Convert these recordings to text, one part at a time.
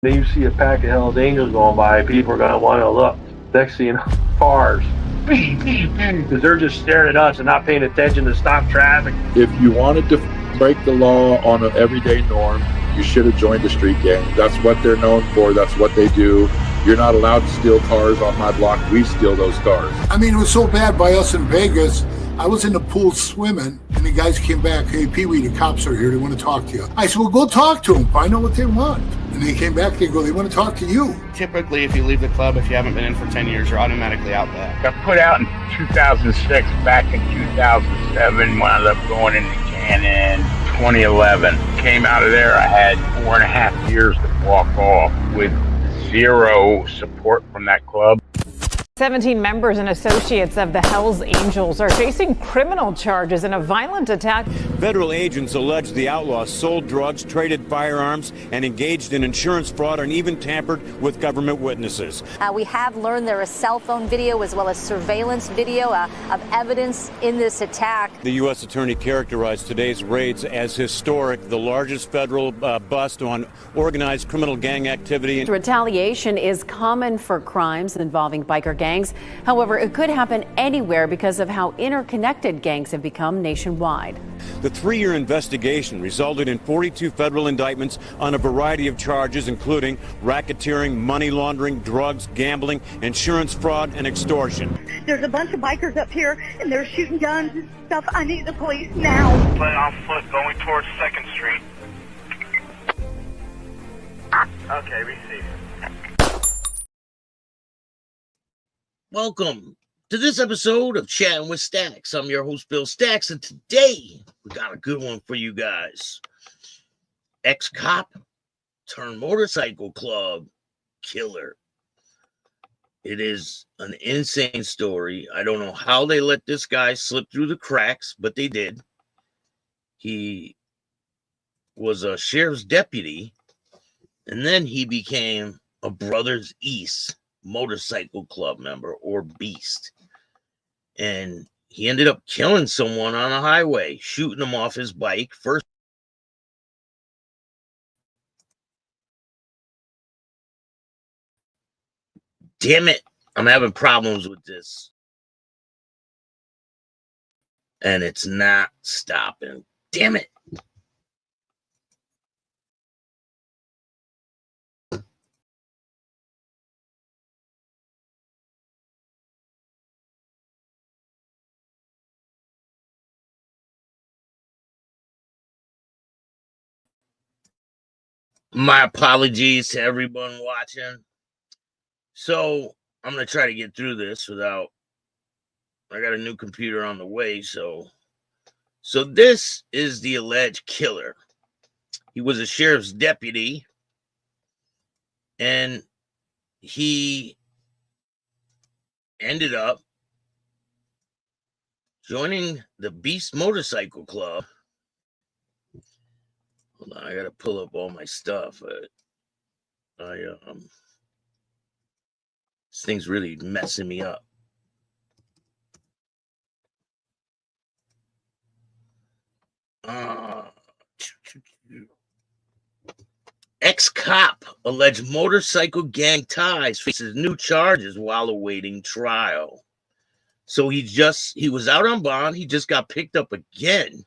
Then you see a pack of Hell's Angels going by, people are going to want to look. Next thing you know, cars, because they're just staring at us and not paying attention to stop traffic. If you wanted to break the law on an everyday norm, you should have joined the street gang. That's what they're known for. That's what they do. You're not allowed to steal cars on my block. We steal those cars. I mean, it was so bad by us in Vegas. I was in the pool swimming, and the guys came back. Hey, Pee-wee, the cops are here. They want to talk to you. I said, well, go talk to them. Find out what they want. And they came back. They go, they want to talk to you. Typically, if you leave the club, if you haven't been in for 10 years, you're automatically out back. Got put out in 2006. Back in 2007, wound up going into Chattin 2011. Came out of there. I had 4.5 years to walk off with zero support from that club. 17 members and associates of the Hells Angels are facing criminal charges in a violent attack. Federal agents allege the outlaws sold drugs, traded firearms, and engaged in insurance fraud and even tampered with government witnesses. We have learned there is cell phone video as well as surveillance video of evidence in this attack. The U.S. Attorney characterized today's raids as historic, the largest federal bust on organized criminal gang activity. Retaliation is common for crimes involving biker gangs. However, it could happen anywhere because of how interconnected gangs have become nationwide. The 3-year investigation resulted in 42 federal indictments on a variety of charges, including racketeering, money laundering, drugs, gambling, insurance fraud, and extortion. There's a bunch of bikers up here, and they're shooting guns and stuff. I need the police now. But on foot going towards 2nd Street. Okay, receive. Welcome to this episode of Chattin with Staxx. I'm your host, Bill Staxx, and today we got a good one for you guys. Ex-cop turned motorcycle club killer. It is an insane story. I don't know how they let this guy slip through the cracks, but they did. He was a sheriff's deputy, and then he became a Brothers East motorcycle club member, or Beast, and he ended up killing someone on a highway, shooting him off his bike first. Damn it, I'm having problems with this and it's not stopping. Damn it. My apologies to everyone watching. So I'm going to try to get through this without, I got a new computer on the way. So this is the alleged killer. He was a sheriff's deputy, and he ended up joining the Beast Motorcycle Club. Hold on, I gotta pull up all my stuff. This thing's really messing me up. Ex-cop alleged motorcycle gang ties faces new charges while awaiting trial. So he was out on bond. He just got picked up again.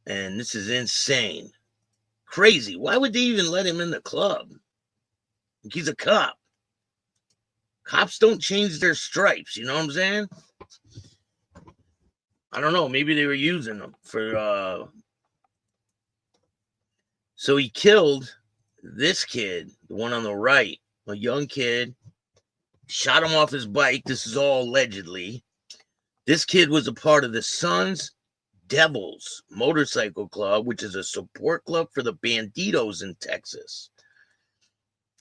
And this is insane. Crazy. Why would they even let him in the club? He's a cop. Cops don't change their stripes. You know what I'm saying? I don't know. Maybe they were using them for... So he killed this kid, the one on the right, a young kid, shot him off his bike. This is all allegedly. This kid was a part of the Sundevils Motorcycle Club, which is a support club for the Banditos in Texas.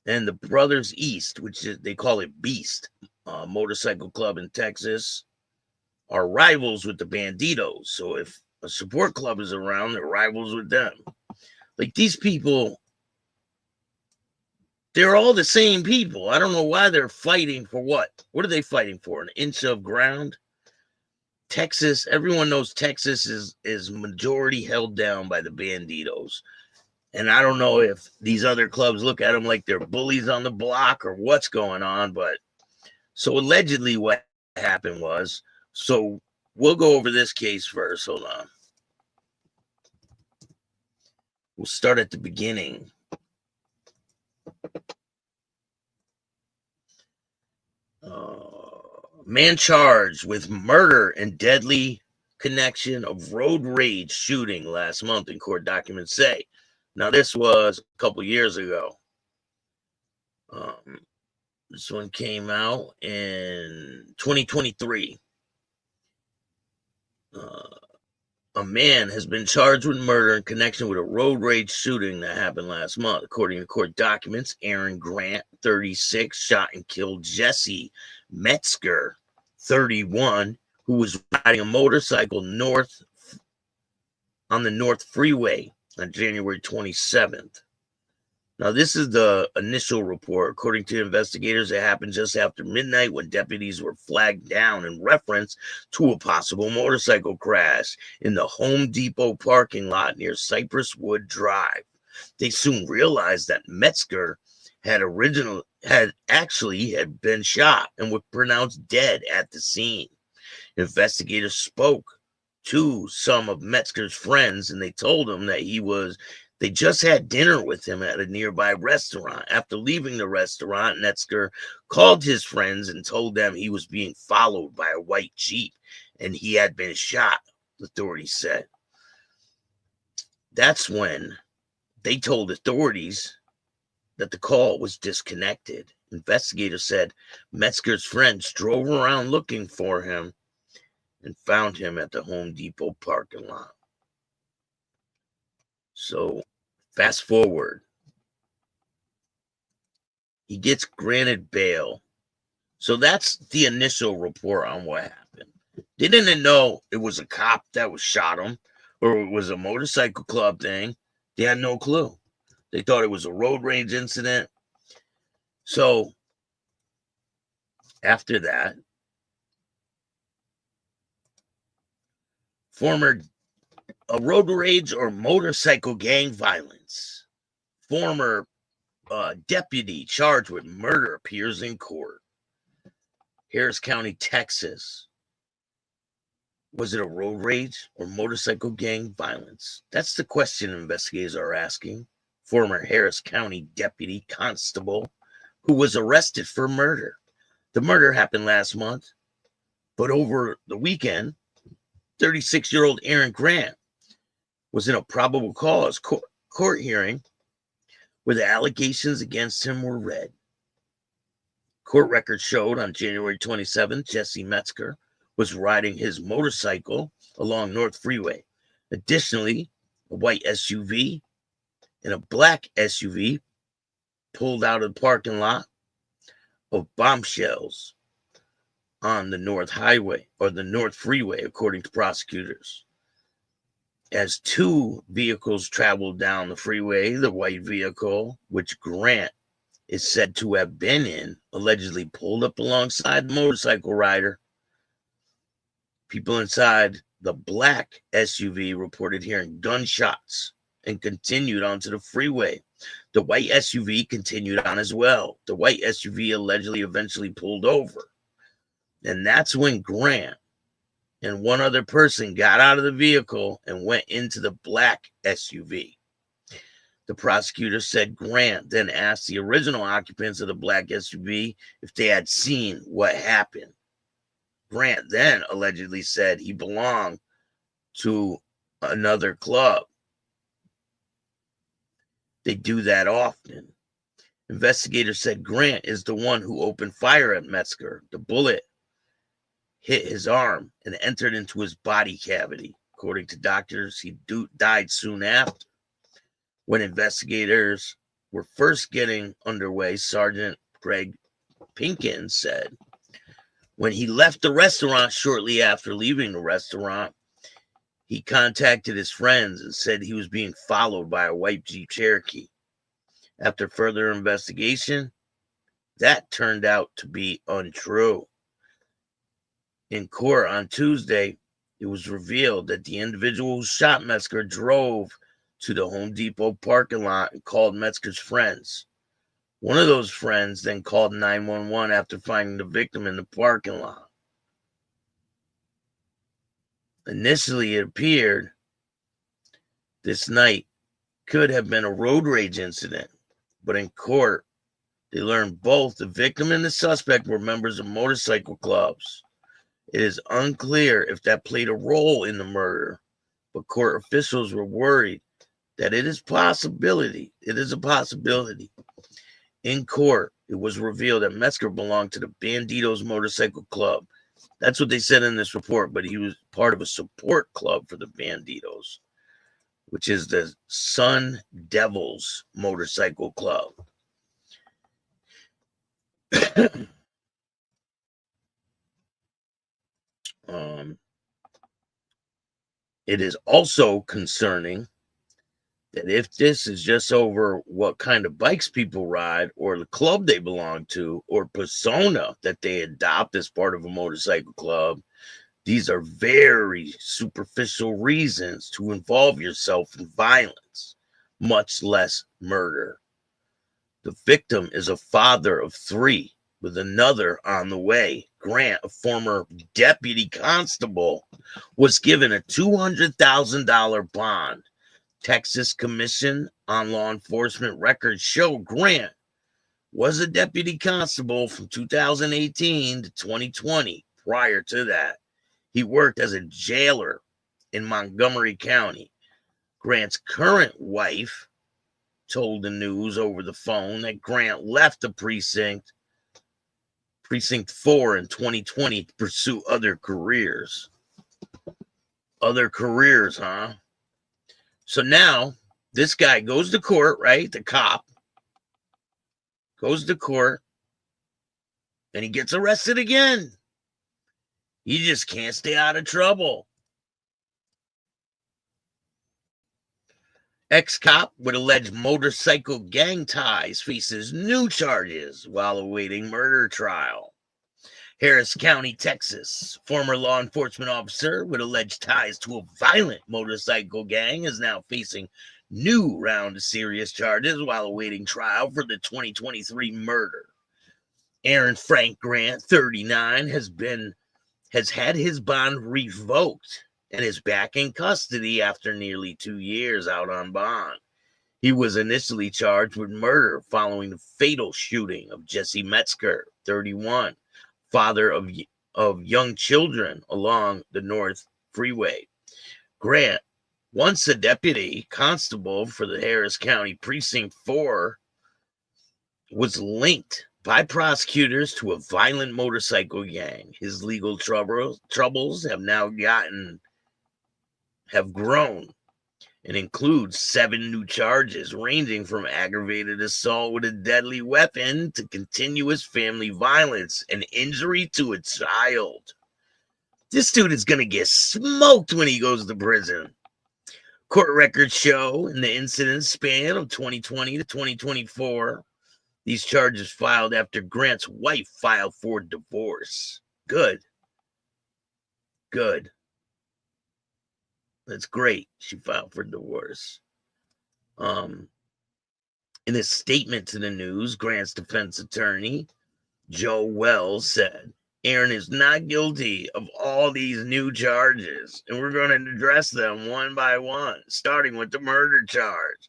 And the Brothers East, which is, they call it Beast Motorcycle Club in Texas, are rivals with the Banditos. So if a support club is around, they're rivals with them. Like, these people, they're all the same people. I don't know why they're fighting for what. What are they fighting for? An inch of ground? Texas, everyone knows Texas is majority held down by the Banditos. And I don't know if these other clubs look at them like they're bullies on the block or what's going on, but so allegedly what happened was, so we'll go over this case first. Hold on. We'll start at the beginning. Man charged with murder and deadly connection of road rage shooting last month, in court documents say. Now, this was a couple years ago. This one came out in 2023. A man has been charged with murder in connection with a road rage shooting that happened last month. According to court documents, Aaron Grant, 36, shot and killed Jesse Metzger, 31, who was riding a motorcycle on the North Freeway on January 27th. Now, this is the initial report. According to investigators, it happened just after midnight when deputies were flagged down in reference to a possible motorcycle crash in the Home Depot parking lot near Cypress Wood Drive. They soon realized that Metzger had been shot and was pronounced dead at the scene. Investigators spoke to some of Metzger's friends, and they told him that they just had dinner with him at a nearby restaurant. After leaving the restaurant, Metzger called his friends and told them he was being followed by a white Jeep and he had been shot, authorities said. That's when they told authorities that the call was disconnected. Investigators said Metzger's friends drove around looking for him and found him at the Home Depot parking lot. So, fast forward. He gets granted bail. So that's the initial report on what happened. They didn't know it was a cop that was shot him or it was a motorcycle club thing. They had no clue. They thought it was a road rage incident. So, after that, a road rage or motorcycle gang violence. Former deputy charged with murder appears in court. Harris County, Texas. Was it a road rage or motorcycle gang violence? That's the question investigators are asking. Former Harris County deputy constable who was arrested for murder. The murder happened last month, but over the weekend, 36-year-old Aaron Grant was in a probable cause court hearing where the allegations against him were read. Court records showed on January 27th, Jesse Metzger was riding his motorcycle along North Freeway. Additionally, a white SUV and a black SUV pulled out of the parking lot of Bombshells on the North Highway or the North Freeway, according to prosecutors. As two vehicles traveled down the freeway, the white vehicle, which Grant is said to have been in, allegedly pulled up alongside the motorcycle rider. People inside the black SUV reported hearing gunshots and continued onto the freeway. The white SUV continued on as well. The white SUV allegedly eventually pulled over. And that's when Grant and one other person got out of the vehicle and went into the black SUV. The prosecutor said Grant then asked the original occupants of the black SUV if they had seen what happened. Grant then allegedly said he belonged to another club. They do that often. Investigators said Grant is the one who opened fire at Metzger. The bullet hit his arm and entered into his body cavity. According to doctors, he died soon after. When investigators were first getting underway, Sergeant Greg Pinkins said, when he left the restaurant shortly after leaving the restaurant, he contacted his friends and said he was being followed by a white Jeep Cherokee. After further investigation, that turned out to be untrue. In court on Tuesday, it was revealed that the individual who shot Metzger drove to the Home Depot parking lot and called Metzger's friends. One of those friends then called 911 after finding the victim in the parking lot. Initially, it appeared this night could have been a road rage incident, but in court, they learned both the victim and the suspect were members of motorcycle clubs. It is unclear if that played a role in the murder, but court officials were worried that it is a possibility. In court, it was revealed that Metzger belonged to the Banditos Motorcycle Club. That's what they said in this report, but he was part of a support club for the Banditos, which is the Sundevils Motorcycle Club. It is also concerning that if this is just over what kind of bikes people ride or the club they belong to or persona that they adopt as part of a motorcycle club, these are very superficial reasons to involve yourself in violence, much less murder. The victim is a father of 3 with another on the way. Grant, a former deputy constable, was given a $200,000 bond. Texas Commission on Law Enforcement records show Grant was a deputy constable from 2018 to 2020. Prior to that, he worked as a jailer in Montgomery County. Grant's current wife told the news over the phone that Grant left the precinct 4 in 2020 to pursue other careers. Other careers, huh? So now this guy goes to court, right? The cop goes to court and he gets arrested again. He just can't stay out of trouble. Ex-cop with alleged motorcycle gang ties faces new charges while awaiting murder trial. Harris County, Texas. Former law enforcement officer with alleged ties to a violent motorcycle gang is now facing new round of serious charges while awaiting trial for the 2023 murder. Aaron Frank Grant, 39, has had his bond revoked and is back in custody after nearly 2 years out on bond. He was initially charged with murder following the fatal shooting of Jesse Metzger, 31, father of young children along the North Freeway. Grant, once a deputy constable for the Harris County Precinct 4, was linked by prosecutors to a violent motorcycle gang. His legal troubles have grown and include 7 new charges ranging from aggravated assault with a deadly weapon to continuous family violence and injury to a child. This dude is going to get smoked when he goes to prison. Court records show in the incident span of 2020 to 2024, these charges filed after Grant's wife filed for divorce. Good. That's great. She filed for divorce. In a statement to the news, Grant's defense attorney, Joe Wells, said, Aaron is not guilty of all these new charges, and we're going to address them one by one, starting with the murder charge.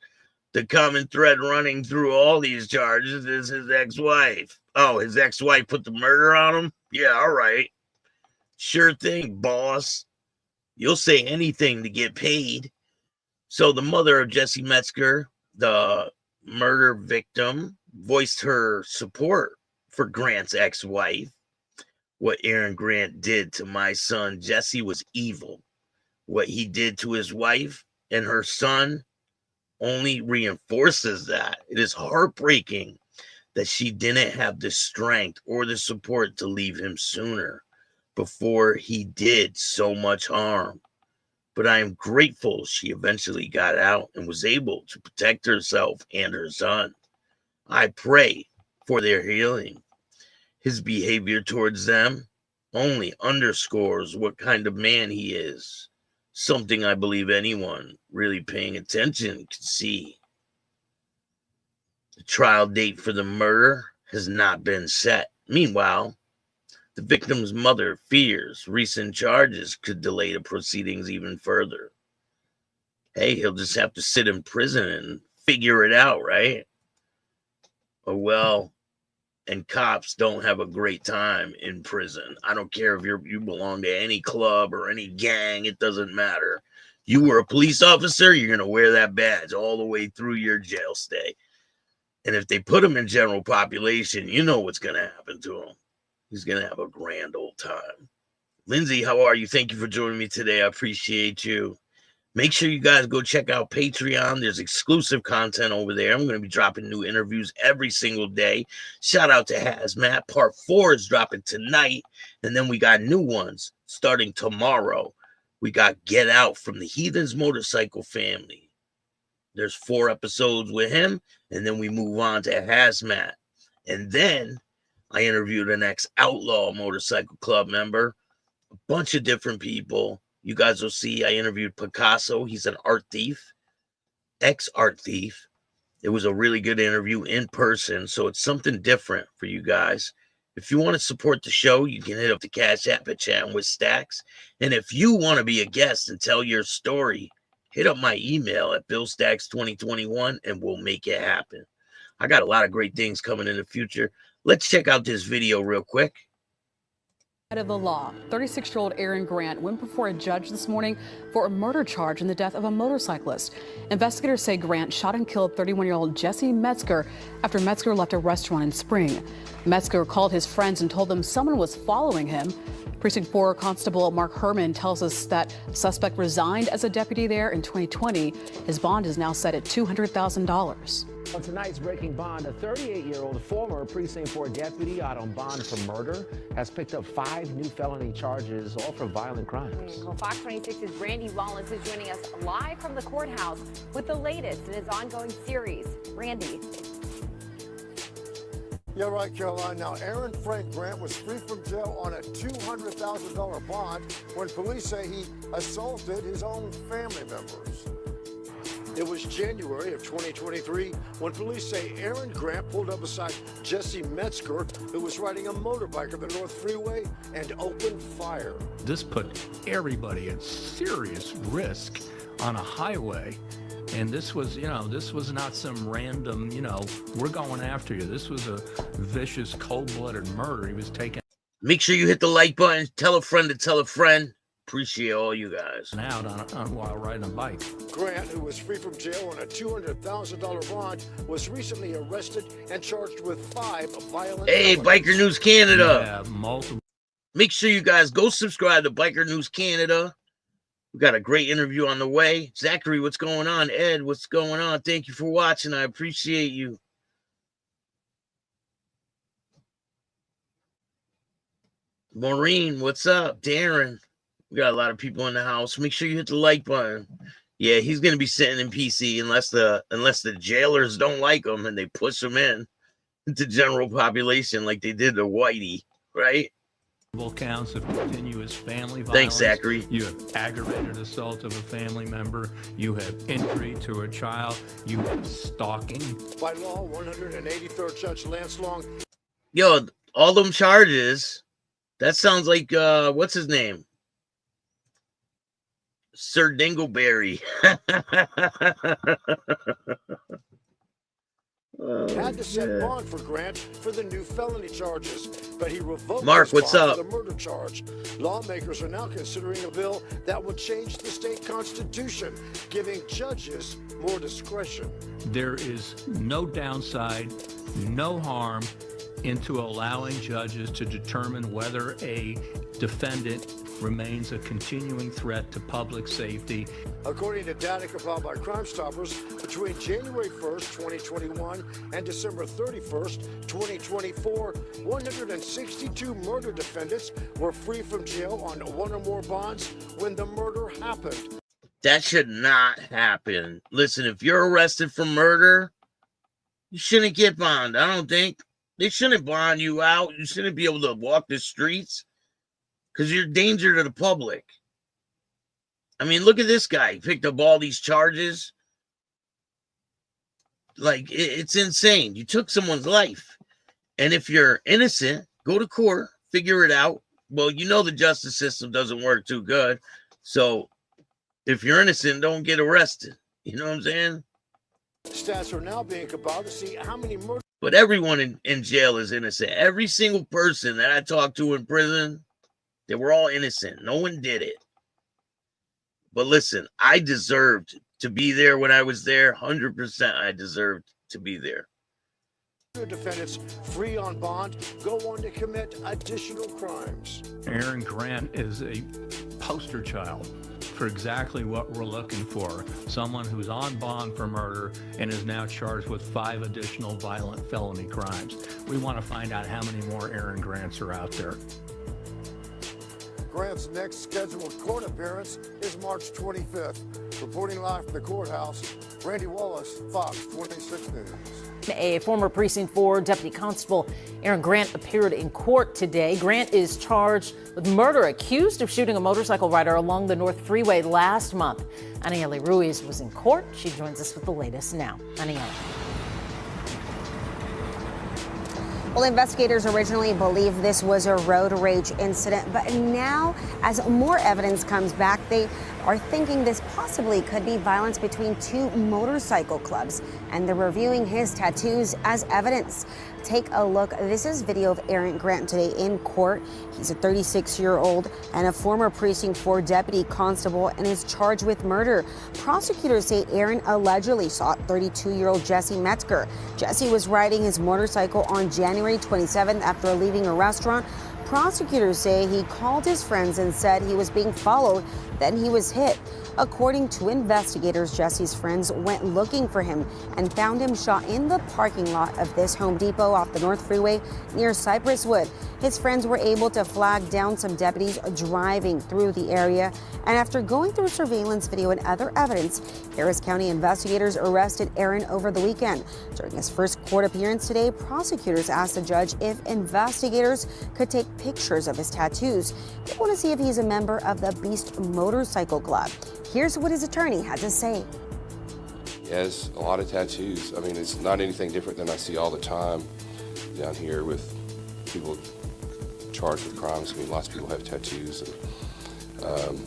The common thread running through all these charges is his ex-wife. Oh, his ex-wife put the murder on him? Yeah, all right. Sure thing, boss. You'll say anything to get paid. So the mother of Jesse Metzger, the murder victim, voiced her support for Grant's ex-wife. What Aaron Grant did to my son Jesse was evil. What he did to his wife and her son only reinforces that. It is heartbreaking that she didn't have the strength or the support to leave him sooner before he did so much harm. But I am grateful she eventually got out and was able to protect herself and her son. I pray for their healing. His behavior towards them only underscores what kind of man he is. Something I believe anyone really paying attention can see. The trial date for the murder has not been set. Meanwhile, the victim's mother fears recent charges could delay the proceedings even further. Hey, he'll just have to sit in prison and figure it out, right? Oh, well, and cops don't have a great time in prison. I don't care if you belong to any club or any gang. It doesn't matter. You were a police officer, you're going to wear that badge all the way through your jail stay. And if they put him in general population, you know what's going to happen to him. He's going to have a grand old time. Lindsay, how are you? Thank you for joining me today. I appreciate you. Make sure you guys go check out Patreon. There's exclusive content over there. I'm going to be dropping new interviews every single day. Shout out to Hazmat. Part 4 is dropping tonight. And then we got new ones starting tomorrow. We got Get Out from the Heathens Motorcycle family. There's 4 episodes with him. And then we move on to Hazmat. And then I interviewed an ex-outlaw motorcycle club member. A bunch of different people. You guys will see I interviewed Picasso. He's an art thief, ex-art thief. It was a really good interview in person, so it's something different for you guys. If you want to support the show, you can hit up the Cash App at Chattin with Staxx. And if you want to be a guest and tell your story, hit up my email at billstaxx2021 and we'll make it happen. I got a lot of great things coming in the future. Let's check out this video real quick. Of the law, 36-year-old Aaron Grant went before a judge this morning for a murder charge in the death of a motorcyclist. Investigators say Grant shot and killed 31-year-old Jesse Metzger after Metzger left a restaurant in Spring. Metzger called his friends and told them someone was following him. Precinct 4 Constable Mark Herman tells us that the suspect resigned as a deputy there in 2020. His bond is now set at $200,000. On tonight's Breaking Bond, a 38-year-old former Precinct 4 deputy out on bond for murder has picked up 5 new felony charges, all for violent crimes. Well, Fox 26's Randy Wallace is joining us live from the courthouse with the latest in his ongoing series. Randy. Yeah, right, Caroline. Now, Aaron Frank Grant was free from jail on a $200,000 bond when police say he assaulted his own family members. It was January of 2023 when police say Aaron Grant pulled up beside Jesse Metzger, who was riding a motorbike on the North Freeway, and opened fire. This put everybody at serious risk on a highway. And this was, this was not some random, we're going after you. This was a vicious, cold-blooded murder. He was taken. Make sure you hit the like button. Tell a friend to tell a friend. Appreciate all you guys. Out on while riding a bike. Grant, who was free from jail on a $200,000 bond, was recently arrested and charged with 5 violent. Hey, felonies. Biker News Canada. Yeah, multiple. Make sure you guys go subscribe to Biker News Canada. We got a great interview on the way. Zachary, what's going on? Ed, what's going on? Thank you for watching. I appreciate you. Maureen, what's up? Darren. We got a lot of people in the house. Make sure you hit the like button. Yeah, he's going to be sitting in PC unless the jailers don't like him and they push him into general population like they did to Whitey, right? Counts of continuous family violence. Thanks, Zachary. You have aggravated assault of a family member. You have injury to a child. You have stalking. By law, 183rd Judge Lance Long. Yo, all them charges. That sounds like what's his name? Sir Dingleberry. Had to set bond for Grant for the new felony charges, but he revoked Mark, his what's bond up? for the murder charge. Lawmakers are now considering a bill that would change the state constitution, giving judges more discretion. There is no downside, no harm into allowing judges to determine whether a defendant remains a continuing threat to public safety. According to data compiled by Crime Stoppers, between January 1st, 2021 and December 31st, 2024, 162 murder defendants were free from jail on 1 or more bonds when the murder happened. That should not happen. Listen, if you're arrested for murder, you shouldn't get bond. I don't think. They shouldn't bond you out. You shouldn't be able to walk the streets because you're a danger to the public. I mean, look at this guy. He picked up all these charges. Like, it's insane. You took someone's life. And if you're innocent, go to court, figure it out. Well, you know the justice system doesn't work too good. So if you're innocent, don't get arrested. You know what I'm saying? Stats are now being compiled to see how many murders. But everyone in jail is innocent. Every single person that I talked to in prison, they were all innocent. No one did it. But listen, I deserved to be there when I was there. 100% I deserved to be there. Defendants free on bond go on to commit additional crimes. Aaron Grant is a poster child for exactly what we're looking for. Someone who's on bond for murder and is now charged with 5 additional violent felony crimes. We want to find out how many more Aaron Grants are out there. Grant's next scheduled court appearance is March 25th. Reporting live from the courthouse, Randy Wallace, Fox 26 News. A former Precinct 4 Deputy Constable Aaron Grant appeared in court today. Grant is charged with murder, accused of shooting a motorcycle rider along the North Freeway last month. Anayeli Ruiz was in court. She joins us with the latest now. Anayeli. Well, investigators originally believed this was a road rage incident, but now, as more evidence comes back, they are thinking this possibly could be violence between 2 motorcycle clubs, and they're reviewing his tattoos as evidence. Take a look. This is video of Aaron Grant today in court. He's a 36-year-old and a former Precinct 4 deputy constable and is charged with murder. Prosecutors say Aaron allegedly shot 32-year-old Jesse Metzger. Jesse was riding his motorcycle on January 27th after leaving a restaurant. Prosecutors say he called his friends and said he was being followed, then he was hit. According to investigators, Jesse's friends went looking for him and found him shot in the parking lot of this Home Depot off the North Freeway near Cypress Wood. His friends were able to flag down some deputies driving through the area, and after going through surveillance video and other evidence, Harris County investigators arrested Aaron over the weekend. During his first court appearance today, prosecutors asked the judge if investigators could take pictures of his tattoos. They want to see if he's a member of the Beast Motorcycle Club. Here's what his attorney had to say. He has a lot of tattoos. I mean, it's not anything different than I see all the time down here with people charged with crimes. I mean, lots of people have tattoos. And,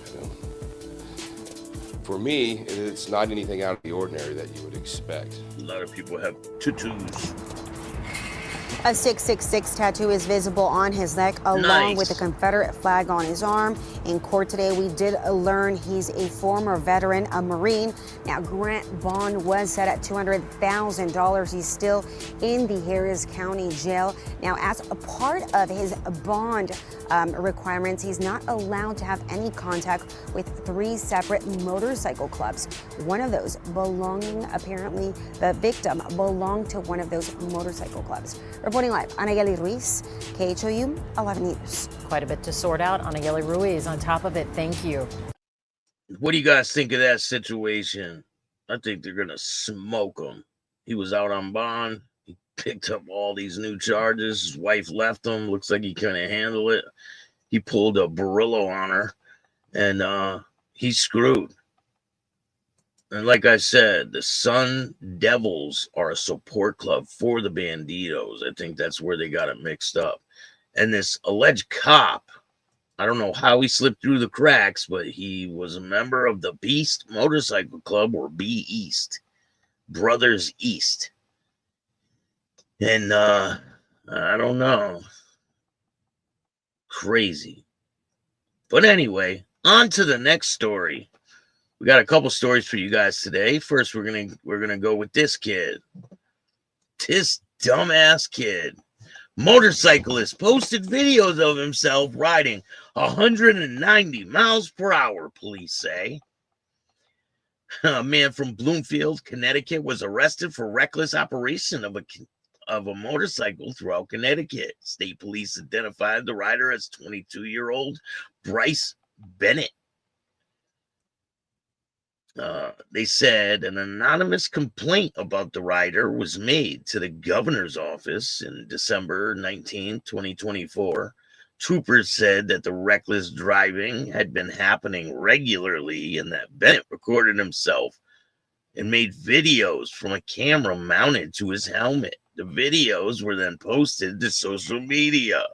you know, for me, it's not anything out of the ordinary that you would expect. A lot of people have tattoos. A 666 tattoo is visible on his neck, along with the Confederate flag on his arm. In court today, we did learn he's a former veteran, a Marine. Now, Grant bond was set at $200,000. He's still in the Harris County Jail. Now, as a part of his bond requirements, he's not allowed to have any contact with 3 separate motorcycle clubs. One of those belonging, apparently, the victim belonged to one of those motorcycle clubs. Reporting live, Anayeli Ruiz, KHOU 11 News. Quite a bit to sort out. Anayeli Ruiz on top of it. Thank you. What do you guys think of that situation? I think they're going to smoke him. He was out on bond. He picked up all these new charges. His wife left him. Looks like he couldn't handle it. He pulled a Barillo on her, and he's screwed. And like I said, the Sundevils are a support club for the Banditos. I think that's where they got it mixed up. And this alleged cop, I don't know how he slipped through the cracks, but he was a member of the Beast Motorcycle Club, or B East, Brothers East. And I don't know. Crazy. But anyway, on to the next story. We got a couple stories for you guys today. First, we're gonna go with this kid. This dumbass kid. Motorcyclist posted videos of himself riding 190 miles per hour, police say. A man from Bloomfield, Connecticut was arrested for reckless operation of a motorcycle throughout Connecticut. State police identified the rider as 22-year-old Bryce Bennett. They said an anonymous complaint about the rider was made to the governor's office in December 19, 2024. Troopers said that the reckless driving had been happening regularly and that Bennett recorded himself and made videos from a camera mounted to his helmet. The videos were then posted to social media.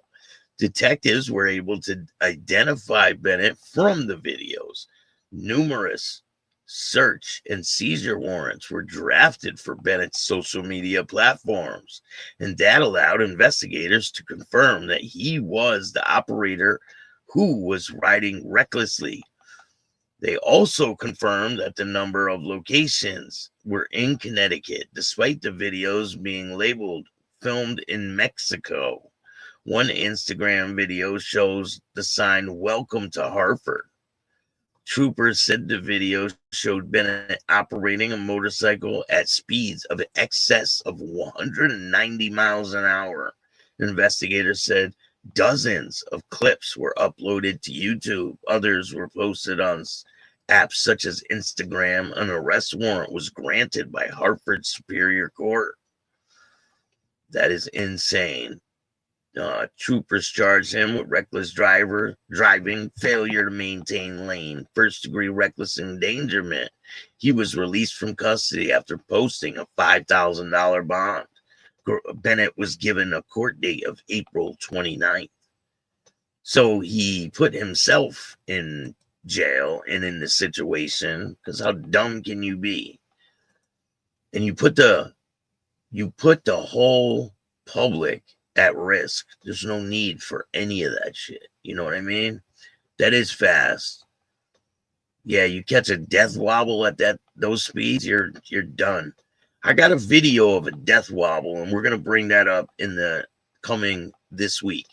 Detectives were able to identify Bennett from the videos. Numerous search and seizure warrants were drafted for Bennett's social media platforms, and that allowed investigators to confirm that he was the operator who was riding recklessly. They also confirmed that the number of locations were in Connecticut, despite the videos being labeled filmed in Mexico. One Instagram video shows the sign "Welcome to Hartford." Troopers said the video showed Bennett operating a motorcycle at speeds of excess of 190 miles an hour. Investigators said dozens of clips were uploaded to YouTube. Others were posted on apps such as Instagram. An arrest warrant was granted by Hartford Superior Court. That is insane. Troopers charged him with reckless driving, failure to maintain lane, first-degree reckless endangerment. He was released from custody after posting a $5,000 bond. Bennett was given a court date of April 29th. So he put himself in jail and in the situation, because how dumb can you be? And you put the whole public at risk. There's no need for any of that shit. You know what I mean? That is fast. Yeah, you catch a death wobble at those speeds, you're done. I got a video of a death wobble, and we're gonna bring that up in the coming this week.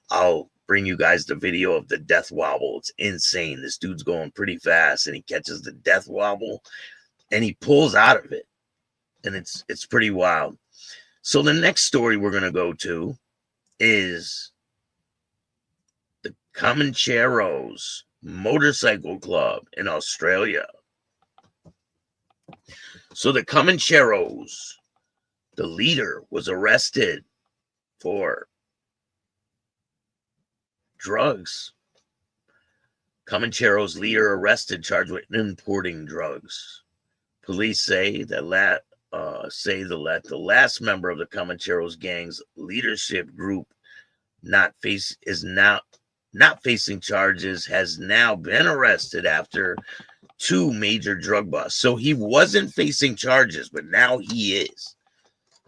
I'll bring you guys the video of the death wobble. It's insane. This dude's going pretty fast, and he catches the death wobble, and he pulls out of it, and it's pretty wild. So the next story we're going to go to is the Comancheros Motorcycle Club in Australia. So the Comancheros, the leader was arrested for drugs. Comancheros leader arrested, charged with importing drugs. Police say that the last member of the Comancheros gang's leadership group not facing charges has now been arrested after 2 major drug busts. So he wasn't facing charges, but now he is.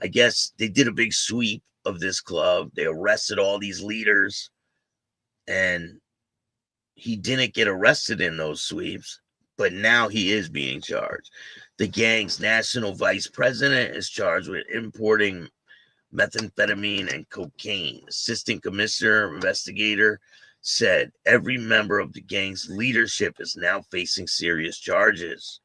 I guess they did a big sweep of this club. They arrested all these leaders, and he didn't get arrested in those sweeps, but now he is being charged. The gang's national vice president is charged with importing methamphetamine and cocaine. Assistant commissioner investigator said every member of the gang's leadership is now facing serious charges.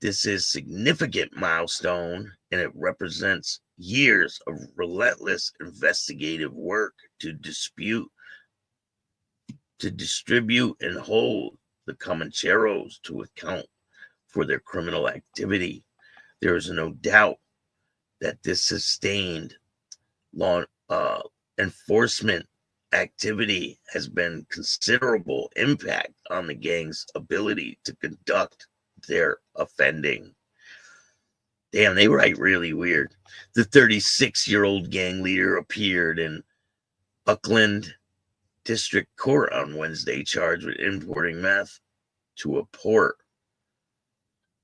This is a significant milestone, and it represents years of relentless investigative work to distribute and hold the Comancheros to account for their criminal activity. There is no doubt that this sustained law enforcement activity has been considerable impact on the gang's ability to conduct their offending. Damn, they write really weird. The 36-year-old gang leader appeared in Auckland District Court on Wednesday, charged with importing meth to a port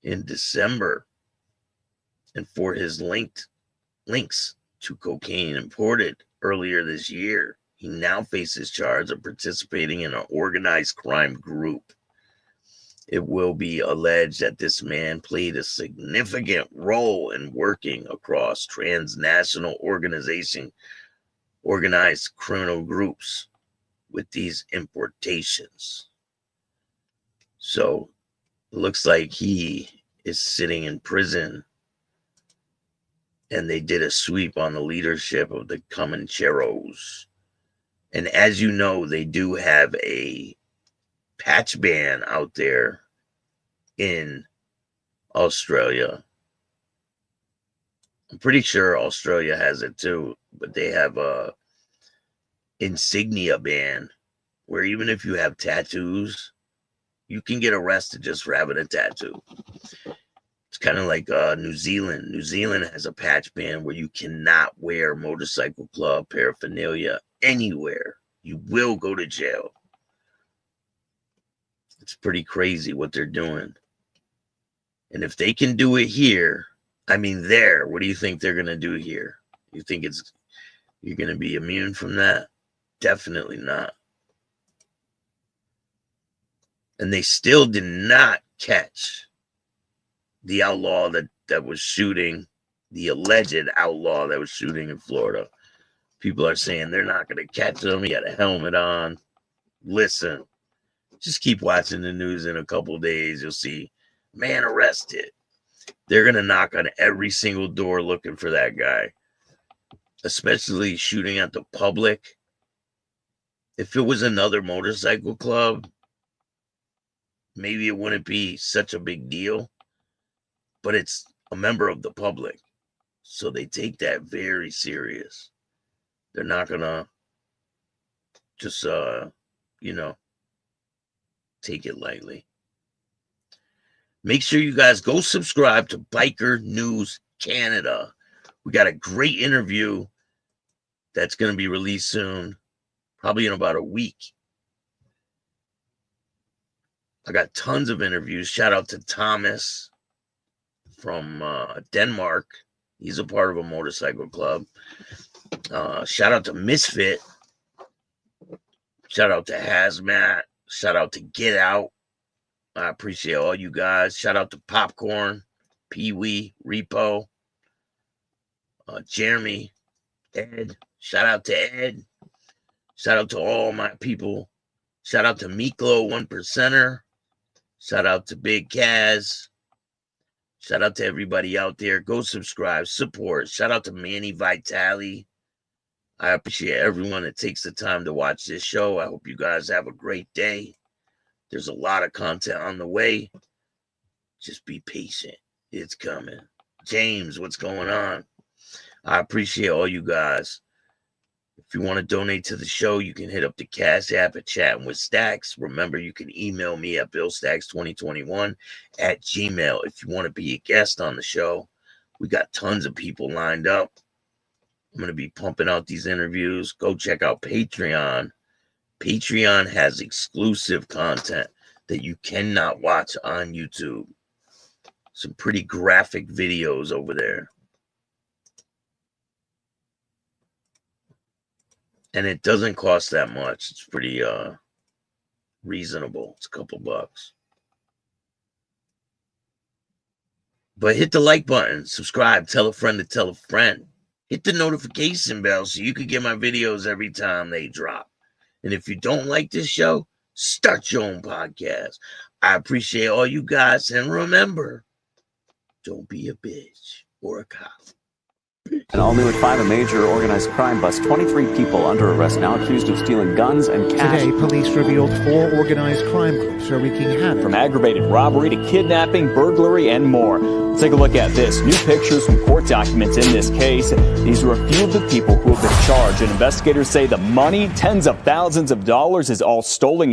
in December, and for his links to cocaine imported earlier this year. He now faces charge of participating in an organized crime group. It will be alleged that this man played a significant role in working across transnational organized criminal groups with these importations. So it looks like he is sitting in prison, and they did a sweep on the leadership of the Comancheros. And as you know, they do have a patch ban out there in Australia. I'm pretty sure Australia has it too, but they have insignia ban, where even if you have tattoos, you can get arrested just for having a tattoo. It's kind of like New Zealand. New Zealand has a patch ban where you cannot wear motorcycle club paraphernalia anywhere. You will go to jail. It's pretty crazy what they're doing. And if they can do it here, I mean there, what do you think they're going to do here? You think you're going to be immune from that? Definitely not. And they still did not catch the outlaw that was shooting, the alleged outlaw that was shooting in Florida. People are saying they're not going to catch him. He had a helmet on. Listen, just keep watching the news. In a couple of days, you'll see, man arrested. They're going to knock on every single door looking for that guy, especially shooting at the public. If it was another motorcycle club, maybe it wouldn't be such a big deal. But it's a member of the public, so they take that very serious. They're not gonna just, take it lightly. Make sure you guys go subscribe to Biker News Canada. We got a great interview that's going to be released soon, probably in about a week. I got tons of interviews. Shout out to Thomas from Denmark. He's a part of a motorcycle club. Shout out to Misfit. Shout out to Hazmat. Shout out to Get Out. I appreciate all you guys. Shout out to Popcorn, Pee Wee, Repo, Jeremy, Ed. Shout out to Ed. Shout out to all my people. Shout out to Miklo, 1%er. Shout out to Big Kaz. Shout out to everybody out there. Go subscribe, support. Shout out to Manny Vitale. I appreciate everyone that takes the time to watch this show. I hope you guys have a great day. There's a lot of content on the way. Just be patient. It's coming. James, what's going on? I appreciate all you guys. If you want to donate to the show, you can hit up the Cash App at Chattin with Staxx. Remember, you can email me at billstax2021@gmail.com. If you want to be a guest on the show, we got tons of people lined up. I'm going to be pumping out these interviews. Go check out Patreon. Patreon has exclusive content that you cannot watch on YouTube. Some pretty graphic videos over there. And it doesn't cost that much. It's pretty reasonable. It's a couple bucks. But hit the like button, subscribe, tell a friend to tell a friend. Hit the notification bell so you can get my videos every time they drop. And if you don't like this show, start your own podcast. I appreciate all you guys. And remember, don't be a bitch or a cop. And all new at 5, a major organized crime bust. 23 people under arrest now accused of stealing guns and cash. Today, police revealed 4 organized crime groups are wreaking havoc. From aggravated robbery to kidnapping, burglary, and more. Let's take a look at this. New pictures from court documents in this case. These are a few of the people who have been charged. And investigators say the money, tens of thousands of dollars, is all stolen.